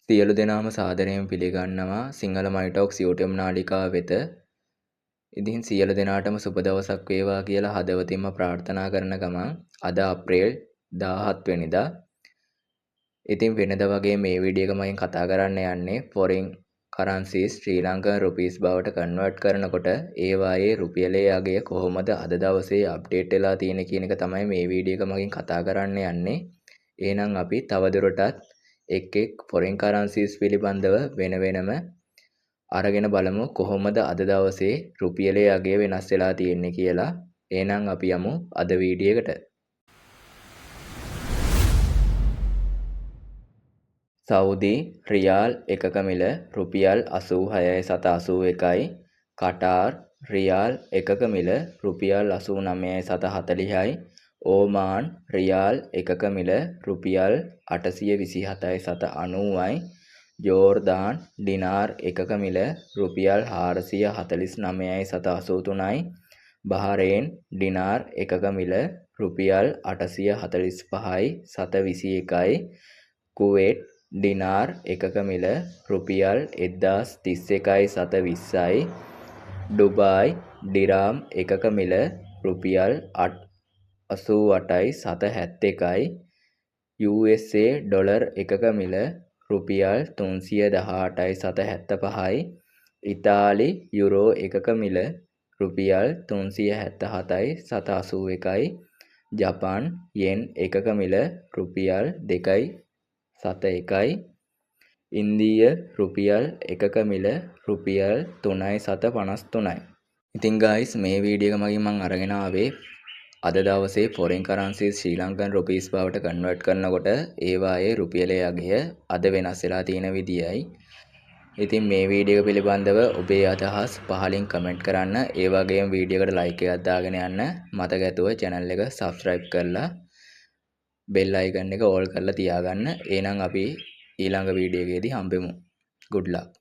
සියලු දෙනාම සාදරයෙන් පිළිගන්නවා සිංහල මයිටොක්ස් YouTube නාලිකාව වෙත. ඉතින් සියලු දෙනාටම සුබ දවසක් වේවා කියලා හදවතින්ම ප්‍රාර්ථනා කරන ගමන් අද අප්‍රේල් 17 වෙනිදා. ඉතින් වෙනදා වගේ මේ වීඩියෝ එක මම කතා කරන්න යන්නේ foreign currencies ශ්‍රී ලංකන් rupees බවට convert කරනකොට ඒවායේ රුපියලේ අගය කොහොමද අද දවසේ අප්ඩේට් වෙලා තියෙන්නේ කියන එක තමයි මේ වීඩියෝ එක මගෙන් කතා කරන්න යන්නේ. එහෙනම් අපි තවදුරටත් එක් foreign currencies පිළිබඳව වෙනම අරගෙන බලමු කොහොමද අද දවසේ රුපියලේ අගය වෙනස් වෙලා තියෙන්නේ කියලා. එහෙනම් අපි යමු අද වීඩියෝ එකට. සෞදි රියාල් එකක මිල රුපියල් 86.81යි. කටාර් රියාල් එකක මිල රුපියල් 89.40යි. ඕමාන් රියාල් එකක මිල රුපියල් 827.90යි. ජෝර්දාන් ඩිනාර් එකක මිල රුපියල් 449.83යි. බහරේන් ඩිනාර් එකක මිල රුපියල් 845.21යි. කුවේට් ඩිනාර් එකක මිල රුපියල් 1031.20යි. ඩුබායි ඩිරාම් එකක මිල රුපියල් 88.71යි. USA ඩොලර් එකක මිල රුපියල් 318.75යි. ඉතාලි යුරෝ එකක මිල රුපියල් 377.81යි. ජපාන් යෙන් එකක මිල රුපියල් 2.71යි. ඉන්දීය රුපියල් එකක මිල රුපියල් 3.53යි. ඉතින් guys මේ වීඩියෝ එක මගින් මම අරගෙන ආවේ අද දවසේ foreign currencies ශ්‍රී ලංකන් rupees බවට convert කරනකොට ඒවායේ රුපියලේ අගය අද වෙනස් වෙලා තියෙන විදියයි. ඉතින් මේ වීඩියෝ එක පිළිබඳව ඔබේ අදහස් පහලින් කමෙන්ට් කරන්න. ඒ වගේම වීඩියෝ එකට like එකක් දාගෙන යන්න. මතක ඇතුව channel එක subscribe කරලා bell icon එක all කරලා තියාගන්න. එහෙනම් අපි ඊළඟ වීඩියෝ එකේදී හම්බෙමු. good luck.